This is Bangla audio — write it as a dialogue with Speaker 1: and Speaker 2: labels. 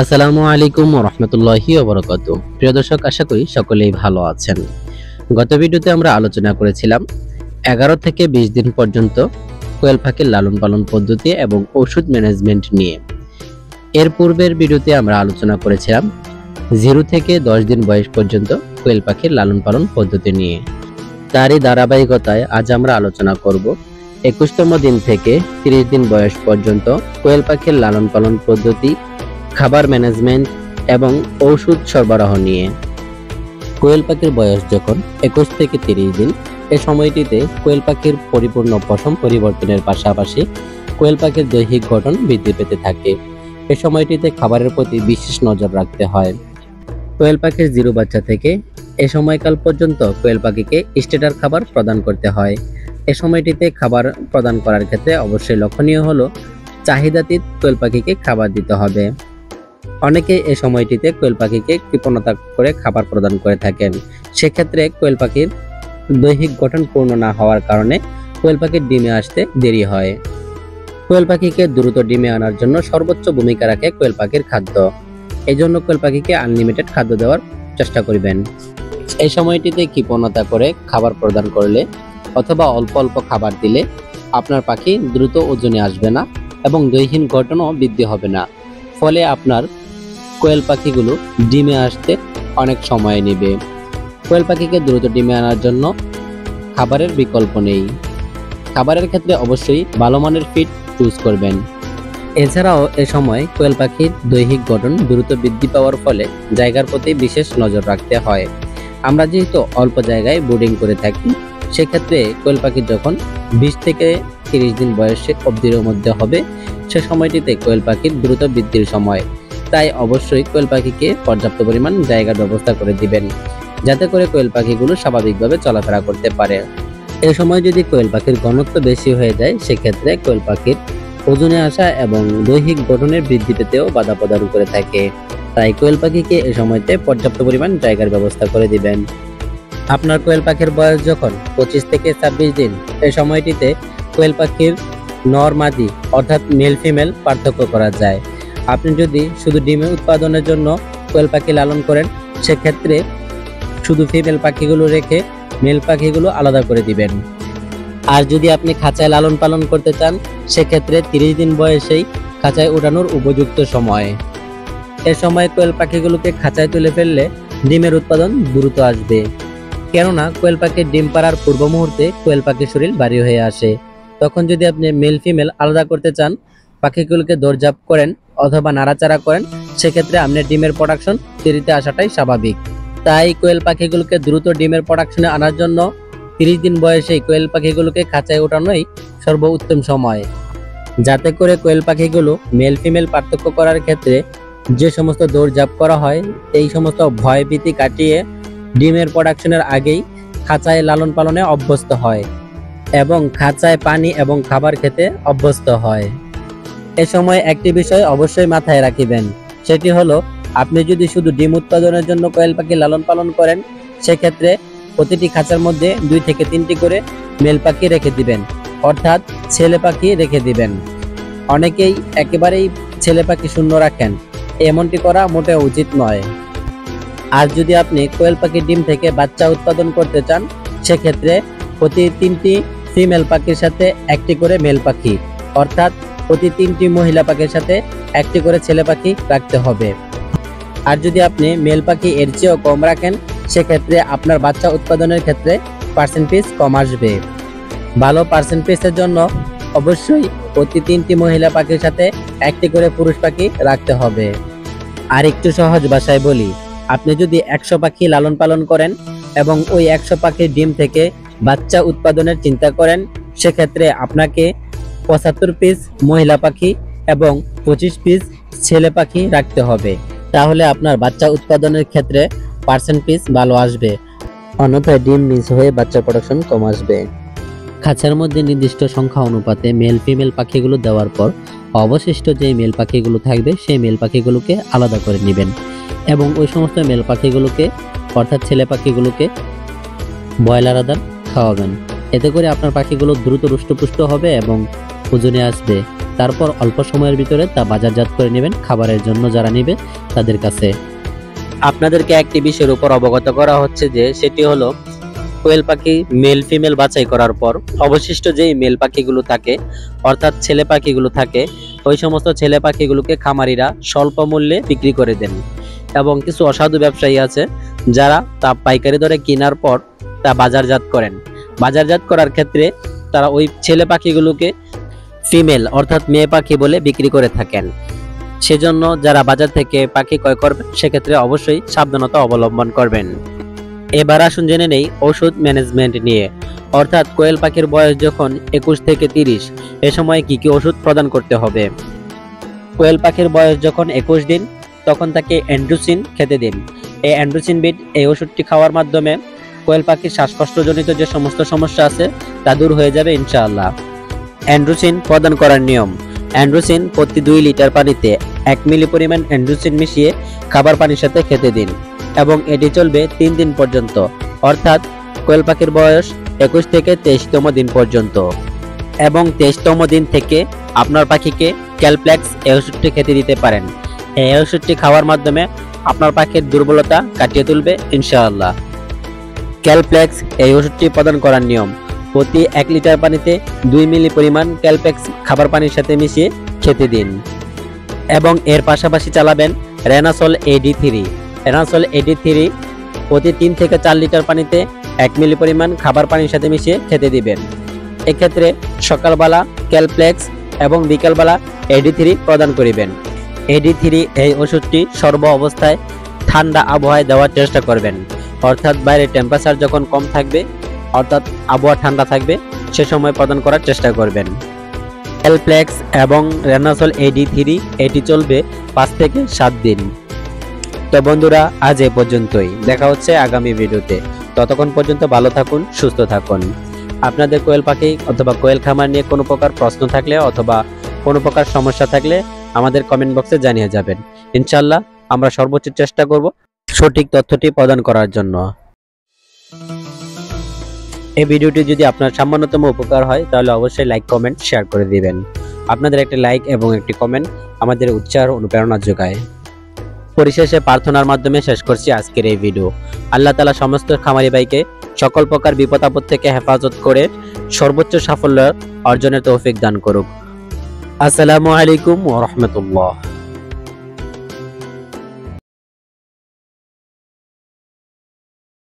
Speaker 1: আসসালামু আলাইকুম ওয়া রাহমাতুল্লাহি ওয়া বারাকাতুহু। প্রিয় দর্শক, আশা করি সকলেই ভালো আছেন। গত ভিডিওতে আমরা আলোচনা করেছিলাম 11 থেকে 20 দিন পর্যন্ত কোয়েল পাখির লালন পালন পদ্ধতি এবং ওষুধ ম্যানেজমেন্ট নিয়ে। এর পূর্বের ভিডিওতে আমরা আলোচনা করেছিলাম 0 থেকে 10 দিন বয়স পর্যন্ত কোয়েল পাখির লালন পালন পদ্ধতি নিয়ে। তারই ধারাবাহিকতায় আজ আমরা আলোচনা করব 21তম দিন থেকে 30 দিন বয়স পর্যন্ত কোয়েল পাখির লালন পালন পদ্ধতি, খাবার ম্যানেজমেন্ট এবং ঔষধ সরবরাহ নিয়ে। কোয়েল পাখির বয়স যখন 21 থেকে 30 দিন, এ সময়টিতে কোয়েল পাখির পরিপূর্ণ পশম পরিবর্তনের পাশাপাশি কোয়েল পাখির দৈহিক গঠন বৃদ্ধি পেতে থাকে। এ সময়টিতে খাবারের প্রতি বিশেষ নজর রাখতে হয়। কোয়েল পাখির জিরো বাচ্চা থেকে এ সময়কাল পর্যন্ত কোয়েল পাখিকে স্টেটার খাবার প্রদান করতে হয়। এ সময়টিতে খাবার প্রদান করার ক্ষেত্রে অবশ্যই লক্ষণীয় হলো চাহিদাতীত কোয়েল পাখিকে খাবার দিতে হবে। অনেকে এই সময়টিতে কোয়েল পাখিকে কৃপণতা করে খাবার প্রদান করে থাকেন। সেক্ষেত্রে কোয়েল পাখির দৈহিক গঠন পূর্ণ না হওয়ার কারণে কোয়েল পাখির ডিমে আসতে দেরি হয়। কোয়েল পাখিকে দ্রুত ডিমে আনার জন্য সর্বোচ্চ ভূমিকা রাখে কোয়েল পাখির খাদ্য। এই জন্য কোয়েল পাখিকে আনলিমিটেড খাদ্য দেওয়ার চেষ্টা করবেন। এই সময়টিতে কৃপণতা করে খাবার প্রদান করলে অথবা অল্প অল্প খাবার দিলে আপনার পাখি দ্রুত ওজনে আসবে না এবং দৈহিক গঠনও বৃদ্ধি হবে না। ফলে আপনার কোয়েল পাখিগুলো ডিমে আসতে অনেক সময় নেবে। কোয়েল পাখিকে দ্রুত ডিমে আনার জন্য খাবারের বিকল্প নেই। খাবারের ক্ষেত্রে অবশ্যই ভালো মানের ফিড চুজ করবেন। এছাড়াও এ সময় কোয়েল পাখির দৈহিক গঠন দ্রুত বৃদ্ধি পাওয়ার ফলে জায়গার প্রতি বিশেষ নজর রাখতে হয়। আমরা যেহেতু অল্প জায়গায় ব্রুডিং করে থাকি, সেক্ষেত্রে কোয়েল পাখি যখন 20 থেকে 30 দিন বয়সে অবধির মধ্যে হবে, সে সময়টিতে কোয়েল পাখির দ্রুত বৃদ্ধির সময়। তাই অবশ্যই কোয়েল পাখিকে পর্যাপ্ত পরিমাণ জায়গার ব্যবস্থা করে দিবেন, যাতে করে কোয়েল পাখিগুলো স্বাভাবিকভাবে চলাফেরা করতে পারে। এই সময় যদি কোয়েল পাখির ঘনত্ব বেশি হয়ে যায়, সেক্ষেত্রে কোয়েল পাখির ওজনে আসা এবং দৈহিক গঠনের বৃদ্ধি পেতেও বাধা প্রদান করে থাকে। তাই কোয়েল পাখিকে এই সময়তে পর্যাপ্ত পরিমাণ জায়গার ব্যবস্থা করে দিবেন। আপনার কোয়েল পাখির বয়স যখন 25 থেকে 26 দিন, এই সময়টিতে কোয়েল পাখির নর মাদি অর্থাৎ মেল ফিমেল পার্থক্য করা যায়। আপনি যদি শুধু ডিমে উৎপাদনের জন্য কোয়েল পাখি লালন করেন, সেক্ষেত্রে শুধু ফিমেল পাখিগুলো রেখে মেল পাখিগুলো আলাদা করে দিবেন। আর যদি আপনি খাঁচায় লালন পালন করতে চান, সেক্ষেত্রে 30 দিন বয়সেই খাঁচায় ওঠানোর উপযুক্ত সময়। এ সময় কোয়েল পাখিগুলোকে খাঁচায় তুলে ফেললে ডিমের উৎপাদন দ্রুত আসবে। কেননা কোয়েল পাখির ডিম পাড়ার পূর্ব মুহূর্তে কোয়েল পাখির শরীর ভারী হয়ে আসে। তখন যদি আপনি মেল ফিমেল আলাদা করতে চান, পাখিগুলোকে দৌড়ঝাঁপ করেন অথবা নাড়াচাড়া করেন, সেক্ষেত্রে আপনার ডিমের প্রোডাকশন দেরিতে আসাটাই স্বাভাবিক। তাই কোয়েল পাখিগুলোকে দ্রুত ডিমের প্রোডাকশনে আনার জন্য 30 দিন বয়সেই কোয়েল পাখিগুলোকে খাঁচায় ওঠানোই সর্বোত্তম সময়, যাতে করে কোয়েল পাখিগুলো মেল ফিমেল পার্থক্য করার ক্ষেত্রে যে সমস্ত দৌড়ঝাঁপ করা হয়, এই সমস্ত ভয় ভীতি কাটিয়ে ডিমের প্রোডাকশনের আগেই খাঁচায় লালন পালনে অভ্যস্ত হয় এবং খাঁচায় পানি এবং খাবার খেতে অভ্যস্ত হয়। এ সময় একটি বিষয় অবশ্যই মাথায় রাখিবেন, সেটি হলো আপনি যদি শুধু ডিম উৎপাদনের জন্য কোয়েল পাখি লালন পালন করেন, সেক্ষেত্রে প্রতিটি খাঁচার মধ্যে 2 থেকে 3টি করে মেল পাখি রেখে দিবেন, অর্থাৎ ছেলে পাখি রেখে দিবেন। অনেকেই একেবারেই ছেলে পাখি শূন্য রাখেন, এমনটি করা মোটেও উচিত নয়। আর যদি আপনি কোয়েল পাখির ডিম থেকে বাচ্চা উৎপাদন করতে চান, সেক্ষেত্রে প্রতি 3টি ফিমেল পাখির সাথে 1টি করে মেল পাখি, অর্থাৎ প্রতি 3টি মহিলা পাখির সাথে 1টি করে ছেলে পাখি রাখতে হবে। আর যদি আপনি মেল পাখি এর চেয়েও কম রাখেন, সেক্ষেত্রে আপনার বাচ্চা উৎপাদনের ক্ষেত্রে পার্সেন্টেজ কম আসবে। ভালো পার্সেন্টেজের জন্য অবশ্যই প্রতি 3টি মহিলা পাখির সাথে 1টি করে পুরুষ পাখি রাখতে হবে। আর একটু সহজ ভাষায় বলি, আপনি যদি 100 পাখি লালন পালন করেন এবং ওই 100 পাখির ডিম থেকে বাচ্চা উৎপাদনের চিন্তা করেন, সেক্ষেত্রে আপনাকে 75 পিস মহিলা পাখি এবং 25 পিস ছেলে পাখি রাখতে হবে। তাহলে আপনার বাচ্চা উৎপাদনের ক্ষেত্রে পার্সেন্টেজ ভালো আসবে, অন্যথায় ডিম মিস হয়ে বাচ্চা প্রোডাকশন কম আসবে। খাঁচার মধ্যে নির্দিষ্ট সংখ্যা অনুপাতে মেল ফিমেল পাখিগুলো দেওয়ার পর অবশিষ্ট যে মেল পাখিগুলো থাকবে, সেই মেল পাখিগুলোকে আলাদা করে নেবেন এবং ওই সমস্ত মেল পাখিগুলোকে অর্থাৎ ছেলে পাখিগুলোকে ব্রয়লার আদার খাওয়াবেন। এতে করে আপনার পাখিগুলো দ্রুত রুষ্টপুষ্ট হবে এবং ওজনে আসবে। তারপর অল্প সময়ের ভিতরে তা বাজারজাত করে নেবেন খাবারের জন্য যারা নেবে তাদের কাছে। আপনাদেরকে একটি বিষয়ের উপর অবগত করা হচ্ছে যে সেটি হলো কোয়েল পাখি মেল ফিমেল বাছাই করার পর অবশিষ্ট যেই মেল পাখিগুলো থাকে অর্থাৎ ছেলে পাখিগুলো থাকে ওই সমস্ত ছেলে পাখিগুলোকে খামারিরা স্বল্প মূল্যে বিক্রি করে দেন এবং কিছু অসাধু ব্যবসায়ী আছে যারা তা পাইকারি দরে কেনার পর তা বাজারজাত করেন। বাজারজাত করার ক্ষেত্রে তারা ওই ছেলে পাখিগুলোকে ফিমেল অর্থাৎ মেয়ে পাখি বলে বিক্রি করে থাকেন। সেজন্য যারা বাজার থেকে পাখি ক্রয় করবেন সেক্ষেত্রে অবশ্যই সাবধানতা অবলম্বন করবেন। এবার আসুন জেনে নেই ওষুধ ম্যানেজমেন্ট নিয়ে, অর্থাৎ কোয়েল পাখির বয়স যখন 21 থেকে 30 এ সময় কি কি ওষুধ প্রদান করতে হবে। কোয়েল পাখির বয়স যখন 21 দিন তখন তাকে অ্যান্ড্রোসিন খেতে দিন। এই অ্যান্ড্রোসিন বিট এই ওষুধটি খাওয়ার মাধ্যমে কোয়েল পাখির শ্বাসকষ্টজনিত যে সমস্ত সমস্যা আছে তা দূর হয়ে যাবে ইনশাআল্লাহ। অ্যান্ড্রোসিন প্রদান করার নিয়ম, অ্যান্ড্রোসিন প্রতি 2 লিটার পানিতে 1 মিলি পরিমাণ অ্যান্ড্রোসিন মিশিয়ে খাবার পানির সাথে খেতে দিন এবং এটি চলবে 3 দিন পর্যন্ত, অর্থাৎ কোয়েল পাখির বয়স 21 থেকে 23তম দিন পর্যন্ত। এবং 23তম দিন থেকে আপনার পাখিকে ক্যালপ্লেক্স এই ওষুধটি খেতে দিতে পারেন। এই ওষুধটি খাওয়ার মাধ্যমে আপনার পাখির দুর্বলতা কাটিয়ে তুলবে ইনশাআল্লাহ। ক্যালপ্লেক্স এই ওষুধটি প্রদান করার নিয়ম, প্রতি 1 লিটার পানিতে 2 মিলি পরিমাণ ক্যালপ্লেক্স খাবার পানির সাথে মিশিয়ে খেতে দিন এবং এর পাশাপাশি চালাবেন রেনাসল AD3। রেনাসল AD3 প্রতি 3 থেকে 4 লিটার পানিতে 1 মিলি পরিমাণ খাবার পানির সাথে মিশিয়ে খেতে দিবেন। এক্ষেত্রে সকালবেলা ক্যালপ্লেক্স এবং বিকালবেলা AD3 প্রদান করিবেন। AD3 এই ওষুধটি সর্ব অবস্থায় ঠান্ডা আবহাওয়ায় দেওয়ার চেষ্টা করবেন, অর্থাৎ বাইরে টেম্পারেচার যখন কম থাকবে অর্থাৎ আবহাওয়া ঠান্ডা থাকবে সে সময় প্রদান করার চেষ্টা করবেন। ক্যালপ্লেক্স এবং রেনাসল AD3 এটি চলবে 5 থেকে 7 দিন। তো বন্ধুরা আজ এ পর্যন্তই, দেখা হচ্ছে আগামী ভিডিওতে। ততক্ষণ পর্যন্ত ভালো থাকুন, সুস্থ থাকুন। আপনাদের কোয়েল পাখি অথবা কোয়েল খামার নিয়ে কোনো প্রকার প্রশ্ন থাকলে অথবা কোনো প্রকার সমস্যা থাকলে আমাদের কমেন্ট বক্সে জানিয়ে যাবেন। ইনশাআল্লাহ আমরা সর্বোচ্চ চেষ্টা করব সঠিক তথ্যটি প্রদান করার জন্য। এই ভিডিওটি যদি আপনার সামান্যতম উপকার হয় তাহলে অবশ্যই লাইক কমেন্ট শেয়ার করে দিবেন। আপনাদের একটি লাইক এবং একটি কমেন্ট আমাদের উৎসাহ অনুপ্রেরণা যোগায়। পরিশেষে প্রার্থনার মাধ্যমে শেষ করছি আজকের এই ভিডিও। আল্লাহ তাআলা সমস্ত খামারি ভাইকে সকল প্রকার বিপদ আপদ থেকে হেফাজত করে সর্বোচ্চ সাফল্য অর্জনের তৌফিক দান করুক। আসসালামু আলাইকুম ওয়া রাহমাতুল্লাহ।